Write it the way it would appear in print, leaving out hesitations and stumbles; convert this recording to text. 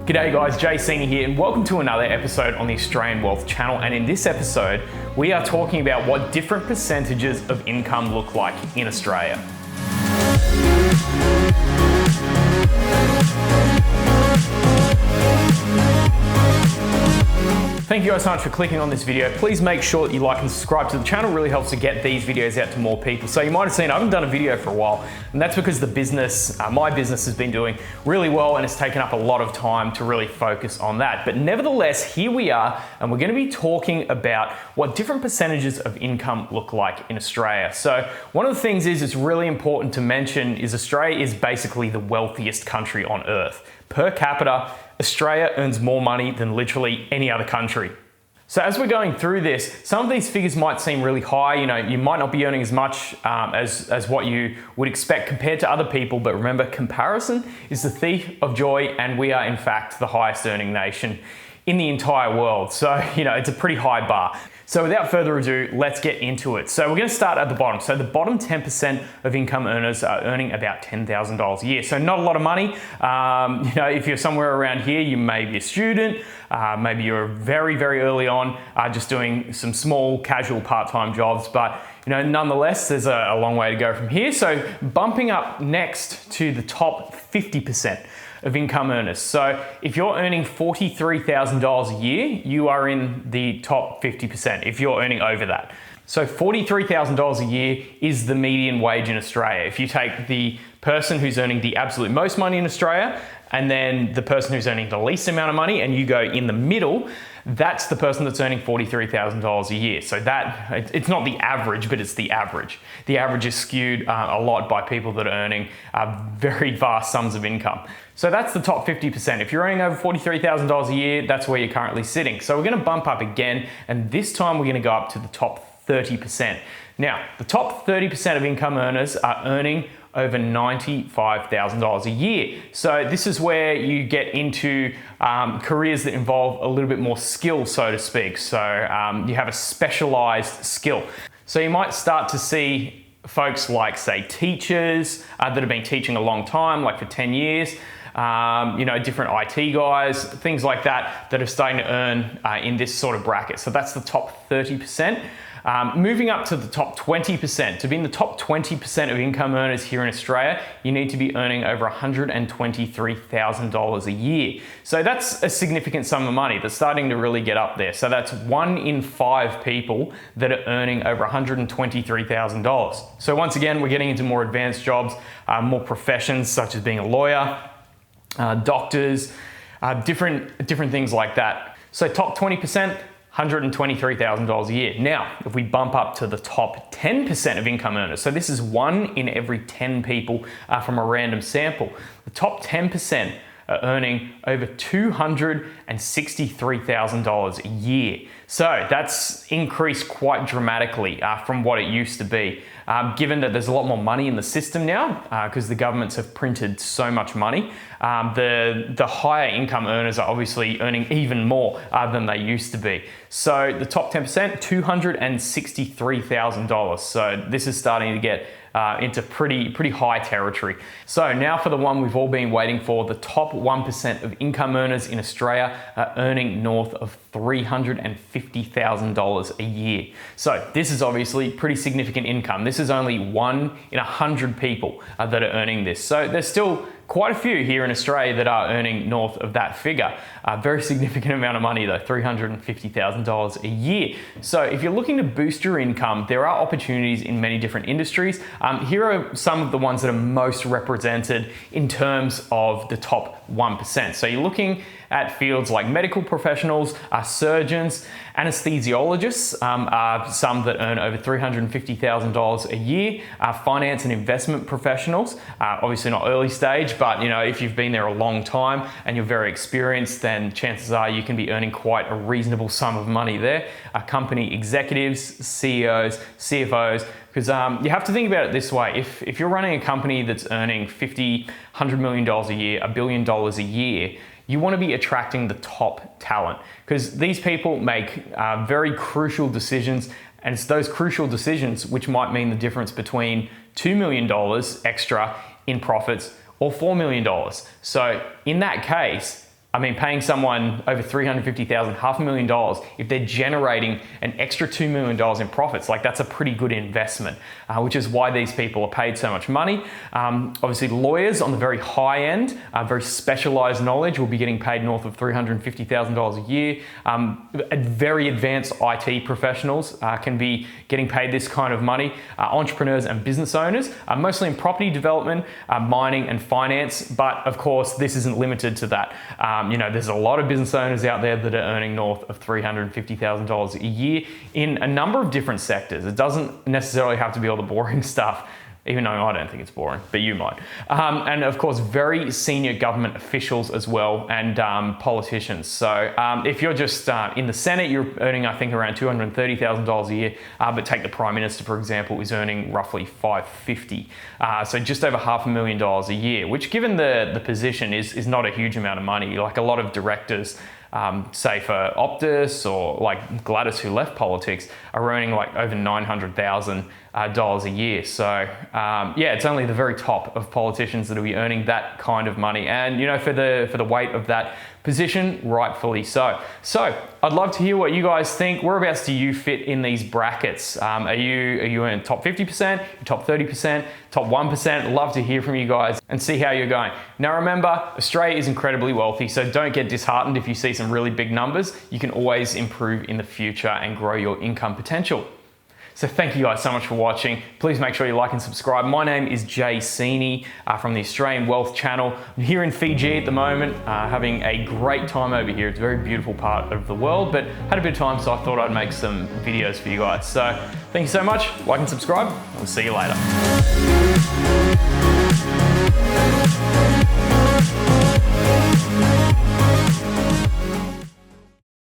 G'day guys, Seeney here, and welcome to another episode on the Australian Wealth Channel. And in this episode, we are talking about what different percentages of income look like in Australia. Thank you guys so much for clicking on this video. Please make sure that you like and subscribe to the channel. It really helps to get these videos out to more people. So you might have seen I haven't done a video for a while, and that's because the business, my business has been doing really well and it's taken up a lot of time to really focus on that. But nevertheless, here we are, and we're going to be talking about what different percentages of income look like in Australia. So one of the things it's really important to mention is Australia is basically the wealthiest country on earth. Per capita, Australia earns more money than literally any other country. So as we're going through this, some of these figures might seem really high. You might not be earning as much as what you would expect compared to other people, but remember, comparison is the thief of joy, and we are in fact the highest earning nation in the entire world. So, it's a pretty high bar. So without further ado, let's get into it. So we're going to start at the bottom. So the bottom 10% of income earners are earning about $10,000 a year. So not a lot of money. If you're somewhere around here, you may be a student, maybe you're very, very early on, just doing some small casual part-time jobs, but nonetheless, there's a long way to go from here. So bumping up next to the top 50% of income earners. So if you're earning $43,000 a year, you are in the top 50% if you're earning over that. So $43,000 a year is the median wage in Australia. If you take the person who's earning the absolute most money in Australia and then the person who's earning the least amount of money, and you go in the middle, that's the person that's earning $43,000 a year. So it's not the average, but it's the average. The average is skewed a lot by people that are earning very vast sums of income. So that's the top 50%. If you're earning over $43,000 a year, that's where you're currently sitting. So we're going to bump up again, and this time we're going to go up to the top 30%. Now, the top 30% of income earners are earning over $95,000 a year. So this is where you get into careers that involve a little bit more skill, so to speak. So you have a specialized skill. So you might start to see folks like, say, teachers that have been teaching a long time, like for 10 years, different IT guys, things like that are starting to earn in this sort of bracket. So that's the top 30%. Moving up to the top 20%. To be in the top 20% of income earners here in Australia, you need to be earning over $123,000 a year. So that's a significant sum of money that's starting to really get up there. So that's 1 in 5 people that are earning over $123,000. So once again, we're getting into more advanced jobs, more professions such as being a lawyer, doctors, different things like that. So top 20%, $123,000 a year. Now, if we bump up to the top 10% of income earners, so this is 1 in every 10 people from a random sample, the top 10% are earning over $263,000 a year. So that's increased quite dramatically from what it used to be. Given that there's a lot more money in the system now, because the governments have printed so much money, the higher income earners are obviously earning even more than they used to be. So the top 10%, $263,000. So this is starting to get into pretty high territory. So now for the one we've all been waiting for, the top 1% of income earners in Australia are earning north of $350,000 a year. So this is obviously pretty significant income. This is only 1 in 100 people that are earning this. So there's still quite a few here in Australia that are earning north of that figure. A very significant amount of money though, $350,000 a year. So if you're looking to boost your income, there are opportunities in many different industries. Here are some of the ones that are most represented in terms of the top 1%. So you're looking at fields like medical professionals, surgeons, anesthesiologists are some that earn over $350,000 a year. Finance and investment professionals, obviously not early stage, but if you've been there a long time and you're very experienced, then chances are you can be earning quite a reasonable sum of money there. Company executives, CEOs, CFOs, because you have to think about it this way. If you're running a company that's earning $50, $100 million a year, $1 billion a year, you want to be attracting the top talent, because these people make very crucial decisions, and it's those crucial decisions which might mean the difference between $2 million extra in profits or $4 million. So in that case, I mean, paying someone over $350,000, $500,000, if they're generating an extra $2 million in profits, like that's a pretty good investment, which is why these people are paid so much money. Obviously, lawyers on the very high end, very specialized knowledge, will be getting paid north of $350,000 a year. Very advanced IT professionals can be getting paid this kind of money. Entrepreneurs and business owners, mostly in property development, mining and finance, but of course, this isn't limited to that. There's a lot of business owners out there that are earning north of $350,000 a year in a number of different sectors. It doesn't necessarily have to be all the boring stuff, even though I don't think it's boring, but you might. And of course, very senior government officials as well, and politicians. So if you're just in the Senate, you're earning, I think, around $230,000 a year, but take the Prime Minister, for example, is earning roughly $550,000. So just over $500,000 a year, which given the position is not a huge amount of money. Like a lot of directors, say for Optus or like Gladys, who left politics, are earning like over $900,000 a year. So yeah, it's only the very top of politicians that will be earning that kind of money, and for the weight of that position, rightfully so. So I'd love to hear what you guys think. Whereabouts do you fit in these brackets? Are you in top 50%, top 30%, top 1%? Love to hear from you guys and see how you're going. Now remember, Australia is incredibly wealthy, so don't get disheartened if you see some really big numbers. You can always improve in the future and grow your income potential. So thank you guys so much for watching. Please make sure you like and subscribe. My name is Seeney from the Australian Wealth Channel. I'm here in Fiji at the moment, having a great time over here. It's a very beautiful part of the world, but had a bit of time, so I thought I'd make some videos for you guys. So thank you so much. Like and subscribe. I'll see you later.